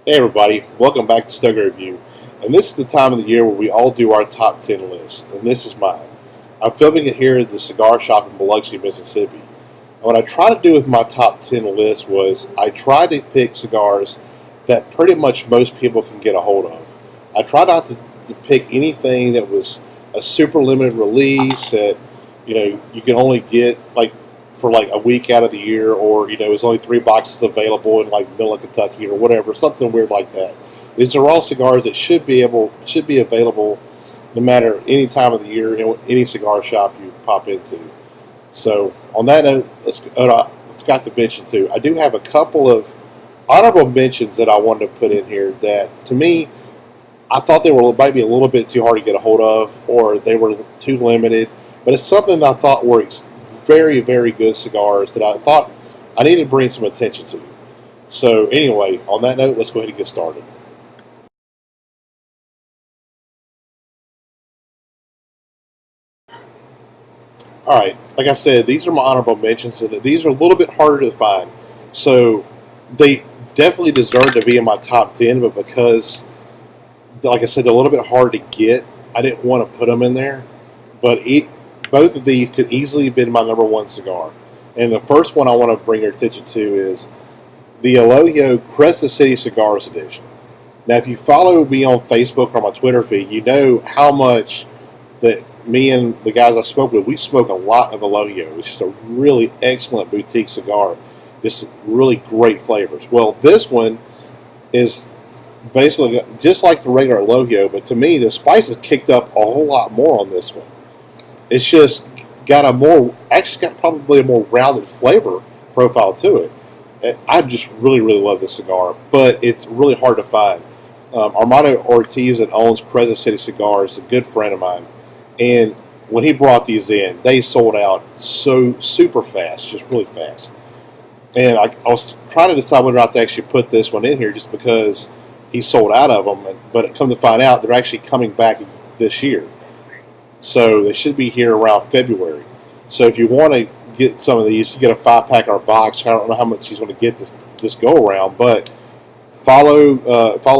Hey everybody, welcome back to Cigar Review. And this is the time of the year where we all do our top 10 list, and this is mine. I'm filming it here at the cigar shop in Biloxi, Mississippi. And what I tried to do with my top 10 list was I tried to pick cigars that pretty much most people can get a hold of. I tried not to pick anything that was a super limited release that you can only get for a week out of the year, or there's only 3 boxes available in middle of Kentucky or whatever, something weird like that. These are all cigars that should be available no matter any time of the year in any cigar shop you pop into. So on that note, I forgot to mention too, I do have a couple of honorable mentions that I wanted to put in here that to me I thought they might be a little bit too hard to get a hold of, or they were too limited, but it's something that I thought were very, very good cigars that I thought I needed to bring some attention to. So anyway, on that note, let's go ahead and get started. Alright, like I said, these are my honorable mentions, and these are a little bit harder to find. So they definitely deserve to be in my top 10, but because, like I said, they're a little bit hard to get, I didn't want to put them in there. But both of these could easily have been my number one cigar. And the first one I want to bring your attention to is the Elusive Crescent City Cigars Edition. Now, if you follow me on Facebook or my Twitter feed, you know how much that me and the guys I spoke with, we smoke a lot of Elusive. It's just a really excellent boutique cigar. Just really great flavors. Well, this one is basically just like the regular Elusive, but to me, the spices kicked up a whole lot more on this one. It's just got probably a more rounded flavor profile to it. I just really, really love this cigar, but it's really hard to find. Armando Ortiz that owns Crescent City Cigars is a good friend of mine, and when he brought these in, they sold out so super fast, just really fast. And I was trying to decide whether or not to actually put this one in here just because he sold out of them, but come to find out, they're actually coming back this year. So they should be here around February. So if you want to get some of these, you get a 5-pack or a box. I don't know how much he's going to get this go around, but follow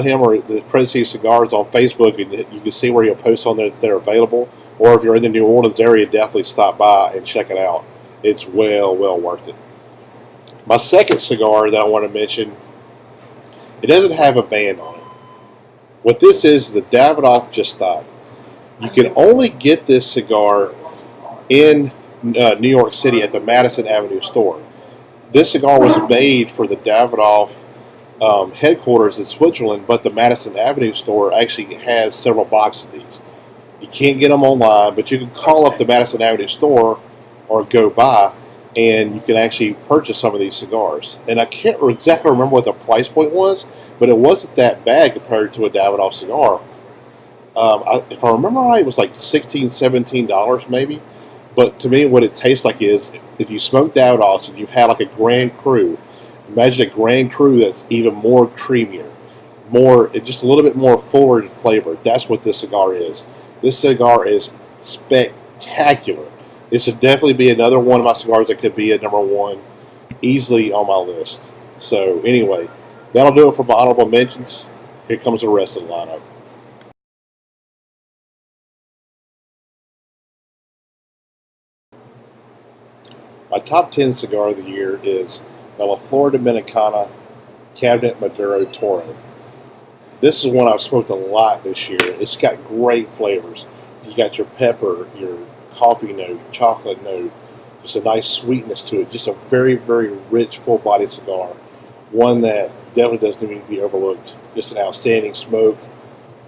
him or the Crescent City Cigars on Facebook, and you can see where he'll post on there that they're available. Or if you're in the New Orleans area, definitely stop by and check it out. It's well worth it. My second cigar that I want to mention, it doesn't have a band on it. What this is the Davidoff Gestapo. You can only get this cigar in New York City at the Madison Avenue store. This cigar was made for the Davidoff headquarters in Switzerland, but the Madison Avenue store actually has several boxes of these. You can't get them online, but you can call up the Madison Avenue store or go by, and you can actually purchase some of these cigars. And I can't exactly remember what the price point was, but it wasn't that bad compared to a Davidoff cigar. If I remember right, it was like $16, $17 maybe. But to me, what it tastes like is, if you smoke Davidoffs and you've had like a Grand Cru, imagine a Grand Cru that's even more creamier, just a little bit more fuller in flavor. That's what this cigar is. This cigar is spectacular. It should definitely be another one of my cigars that could be at number one, easily on my list. So anyway, that'll do it for my honorable mentions. Here comes the rest of the lineup. My top 10 cigar of the year is the La Flor Dominicana Cabinet Maduro Toro. This is one I've smoked a lot this year. It's got great flavors. You got your pepper, your coffee note, chocolate note, just a nice sweetness to it. Just a very, very rich, full-bodied cigar. One that definitely doesn't need to be overlooked. Just an outstanding smoke,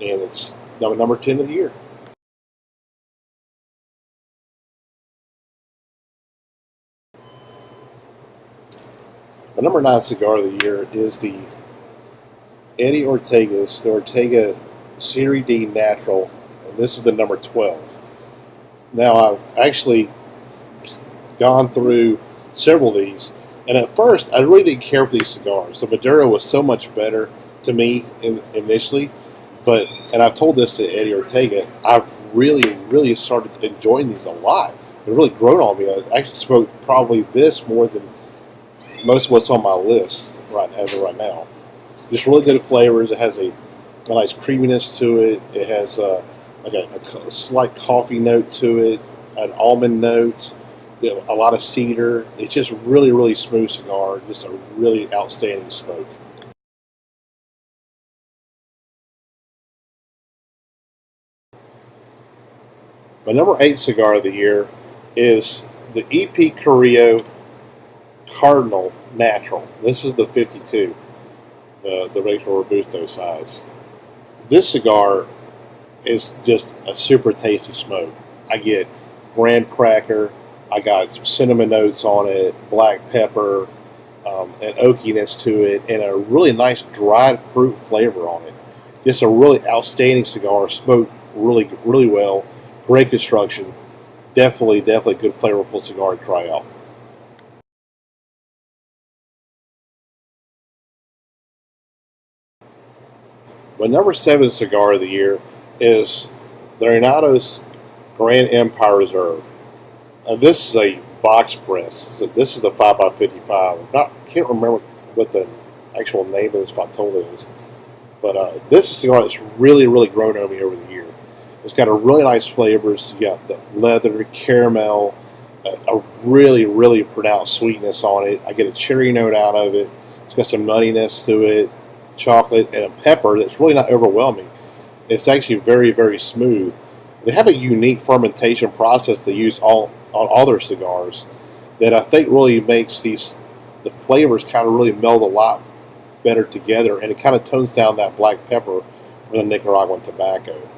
and it's number 10 of the year. My number 9 cigar of the year is the Eddie Ortega's, the Ortega Series D Natural, and this is the number 12. Now, I've actually gone through several of these, and at first, I really didn't care for these cigars. The Maduro was so much better to me initially, and I've told this to Eddie Ortega, I've really started enjoying these a lot. They've really grown on me. I actually smoked probably this more than most of what's on my list as of right now. Just really good flavors. It has a nice creaminess to it. It has like a slight coffee note to it, an almond note, a lot of cedar. It's just really, really smooth cigar. Just a really outstanding smoke. My number 8 cigar of the year is the EP Carrillo Cardinal Natural. This is the 52, the regular Robusto size. This cigar is just a super tasty smoke. I get graham cracker, I got some cinnamon notes on it, black pepper, an oakiness to it, and a really nice dried fruit flavor on it. Just a really outstanding cigar, smoked really, really well. Great construction. Definitely good flavorful cigar to try out. My number 7 cigar of the year is the Renatos Grand Empire Reserve. This is a box press. So this is the 5x55. Can't remember what the actual name of this Vitola is. But this is a cigar that's really, really grown on me over the year. It's got a really nice flavors. You got the leather, caramel, a really, really pronounced sweetness on it. I get a cherry note out of it. It's got some nuttiness to it, chocolate, and a pepper that's really not overwhelming. It's actually very, very smooth. They have a unique fermentation process they use on all their cigars that I think really makes the flavors kind of really meld a lot better together, and it kind of tones down that black pepper from the Nicaraguan tobacco.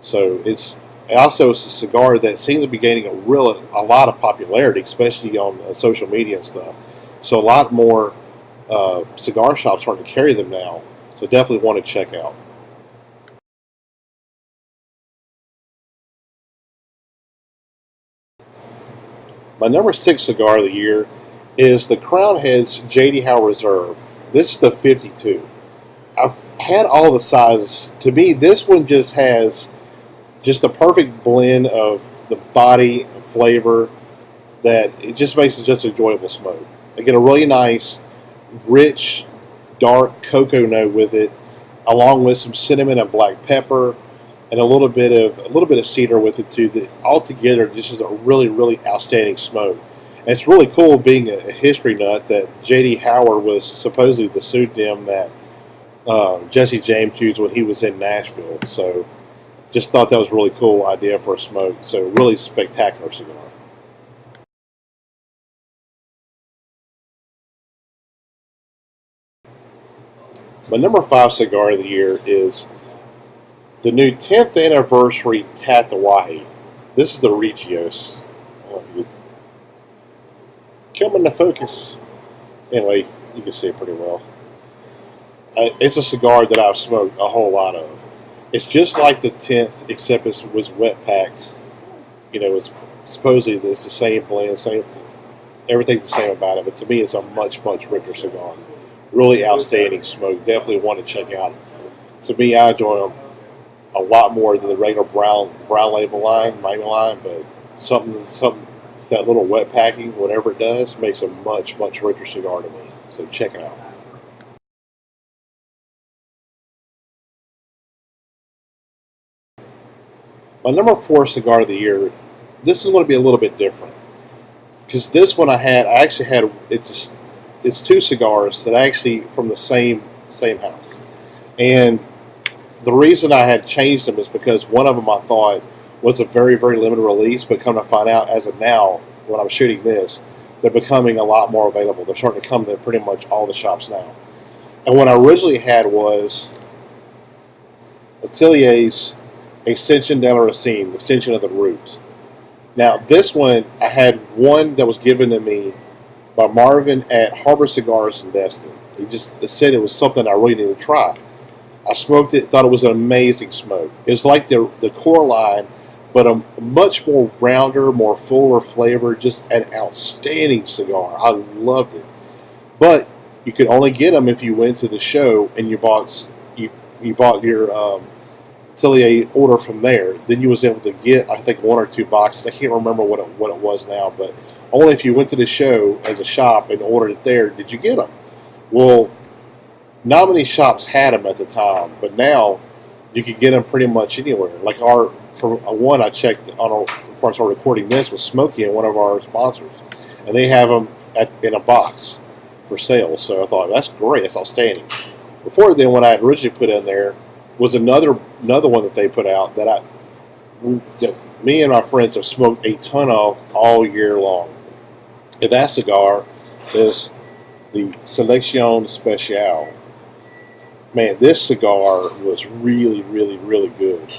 So it's also a cigar that seems to be gaining a lot of popularity, especially on social media and stuff. So a lot more cigar shops starting to carry them now. So definitely want to check out. My number 6 cigar of the year is the Crown Heads J.D. Howe Reserve. This is the 52. I've had all the sizes. To me, this one just has just the perfect blend of the body and flavor that it just makes it just enjoyable smoke. I get a really nice, rich, dark cocoa note with it, along with some cinnamon and black pepper, and a little bit of cedar with it too. That altogether, this is a really, really outstanding smoke. And it's really cool being a history nut that J.D. Howard was supposedly the pseudonym that Jesse James used when he was in Nashville. So just thought that was a really cool idea for a smoke. So really spectacular cigar. My number 5 cigar of the year is the new 10th anniversary Tatawahi. This is the Regios. Come into focus. Anyway, you can see it pretty well. It's a cigar that I've smoked a whole lot of. It's just like the 10th, except it was wet packed. It's supposedly it's the same blend, everything's the same about it. But to me, it's a much, much richer cigar. Really outstanding smoke. Definitely want to check out. To me, I enjoy them a lot more than the regular brown label line, Miami line. But something that little wet packing, whatever it does, makes a much, much richer cigar to me. So check it out. My number 4 cigar of the year, this is going to be a little bit different. Because this one I actually had, it's 2 cigars that I actually from the same house. And the reason I had changed them is because one of them I thought was a very, very limited release, but come to find out as of now, when I'm shooting this, they're becoming a lot more available. They're starting to come to pretty much all the shops now. And what I originally had was Attilier's Extension de la Racine, Extension of the Roots. Now, this one, I had one that was given to me by Marvin at Harbor Cigars in Destin. He said it was something I really needed to try. I smoked it, thought it was an amazing smoke. It was like the core line, but a much more rounder, more fuller flavor, just an outstanding cigar. I loved it. But you could only get them if you went to the show and you bought your Atelier order from there. Then you was able to get, I think, 1 or 2 boxes. I can't remember what it was now, but only if you went to the show as a shop and ordered it there did you get them. Well, not many shops had them at the time, but now you can get them pretty much anywhere. Like for one, I checked on before I started recording this was Smokey and one of our sponsors, and they have them in a box for sale. So I thought that's great, that's outstanding. Before then, what I had originally put in there was another one that they put out that me and my friends have smoked a ton of all year long. And that cigar is the Selección Especial. Man, this cigar was really, really, really good.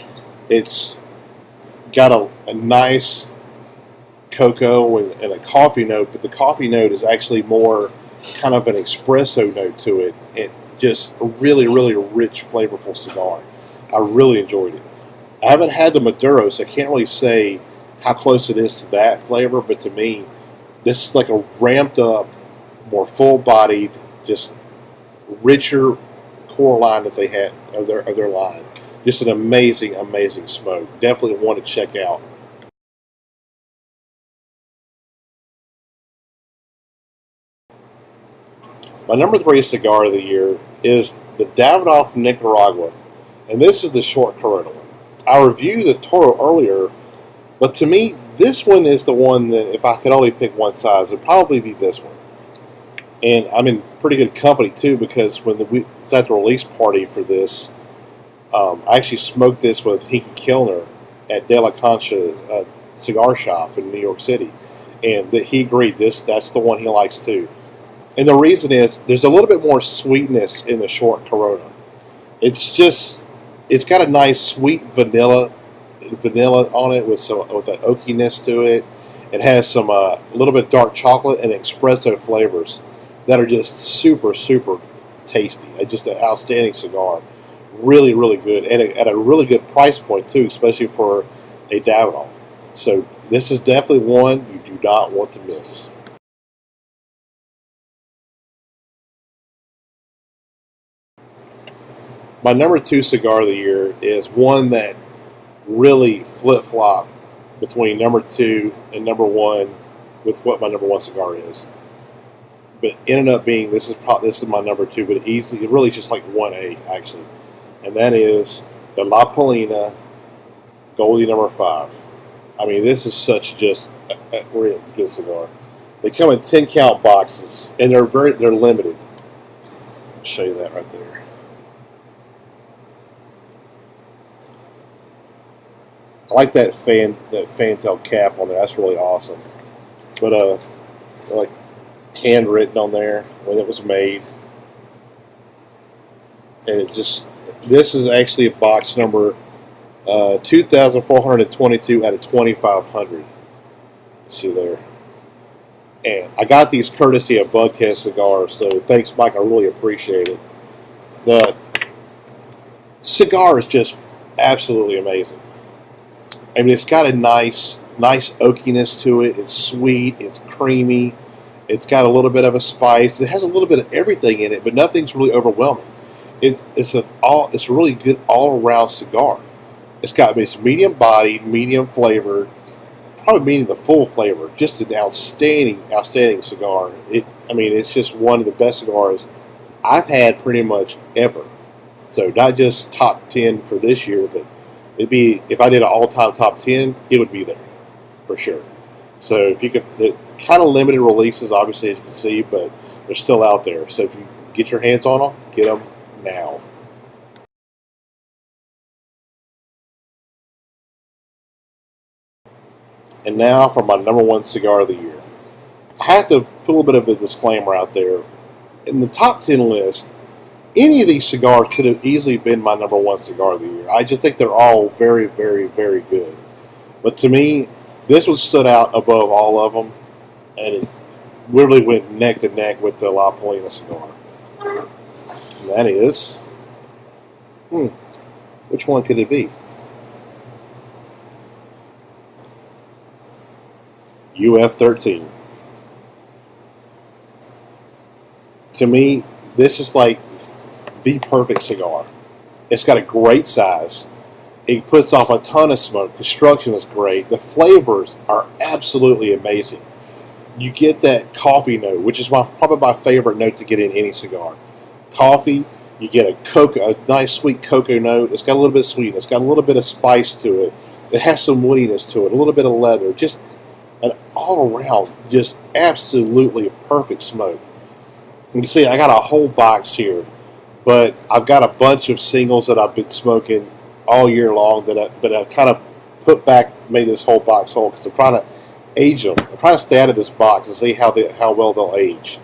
It's got a nice cocoa and a coffee note, but the coffee note is actually more kind of an espresso note to it. And just a really, really rich, flavorful cigar. I really enjoyed it. I haven't had the Maduro, so I can't really say how close it is to that flavor, but to me, this is like a ramped up, more full-bodied, just richer core line that they had of their line. Just an amazing, amazing smoke. Definitely one to check out. My number 3 cigar of the year is the Davidoff Nicaragua, and this is the short Corona one. I reviewed the Toro earlier, but to me, this one is the one that if I could only pick one size, it would probably be this one. And I'm in pretty good company too, because when it's at the release party for this, I actually smoked this with Hinky Kilner at De La Concha cigar shop in New York City, and that he agreed that's the one he likes too. And the reason is there's a little bit more sweetness in the short Corona. It's got a nice sweet vanilla on it with that oakiness to it. It has some a little bit dark chocolate and espresso flavors that are just super, super tasty. Just an outstanding cigar. Really, really good, and at a really good price point too, especially for a Davidoff. So this is definitely one you do not want to miss. My number 2 cigar of the year is one that really flip-flopped between number 2 and number 1 with what my number 1 cigar is. But ended up being this is my number 2, but it really just like 1A actually, and that is the La Polina Goldie NumberFive. I mean, this is such just a real good cigar. They come in 10-count boxes, and they're limited. I'll show you that right there. I like that fantail cap on there. That's really awesome. But like handwritten on there when it was made, and this is actually a box number 2,422 out of 2,500. See there. And I got these courtesy of Bughead Cigars, so thanks, Mike. I really appreciate it. The cigar is just absolutely amazing. I mean, it's got a nice oakiness to it. It's sweet. It's creamy. It's got a little bit of a spice. It has a little bit of everything in it, but nothing's really overwhelming. It's a really good all-around cigar. It's medium bodied, medium flavored, probably meaning the full flavor. Just an outstanding cigar. It's just one of the best cigars I've had pretty much ever. So not just top 10 for this year, but it'd be, if I did an all-time top 10, it would be there for sure. So if you could, kind of limited releases, obviously, as you can see, but they're still out there. So if you get your hands on them, get them now. And now for my number 1 cigar of the year. I have to put a little bit of a disclaimer out there. In the top 10 list, any of these cigars could have easily been my number 1 cigar of the year. I just think they're all very, very, very good. But to me, this one stood out above all of them, and it literally went neck to neck with the La Polina cigar. And that is, which one could it be? UF13. To me, this is like the perfect cigar. It's got a great size. It puts off a ton of smoke. Construction is great. The flavors are absolutely amazing. You get that coffee note, which is probably my favorite note to get in any cigar. Coffee, You get a nice sweet cocoa note. It's got a little bit of sweetness. It's got a little bit of spice to it. It has some woodiness to it. A little bit of leather. Just an all around, just absolutely perfect smoke. You can see I got a whole box here, but I've got a bunch of singles that I've been smoking all year long that I've kind of put back, made this whole box whole because I'm trying to age them. I'm trying to stay out of this box and see how well they'll age.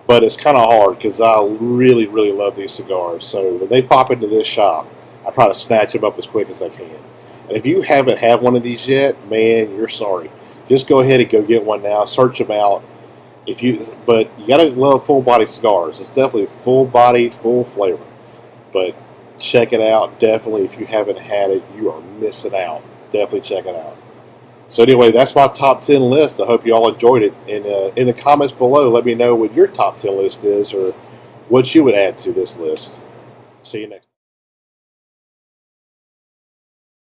But it's kind of hard because I really, really love these cigars. So when they pop into this shop, I try to snatch them up as quick as I can. And if you haven't had one of these yet, man, you're sorry. Just go ahead and go get one now. Search them out. But you gotta love full body cigars. It's definitely full body, full flavor. But check it out. Definitely, if you haven't had it, you are missing out. Definitely check it out. So anyway, that's my top 10 list. I hope you all enjoyed it. And in the comments below, let me know what your top 10 list is or what you would add to this list. See you next time.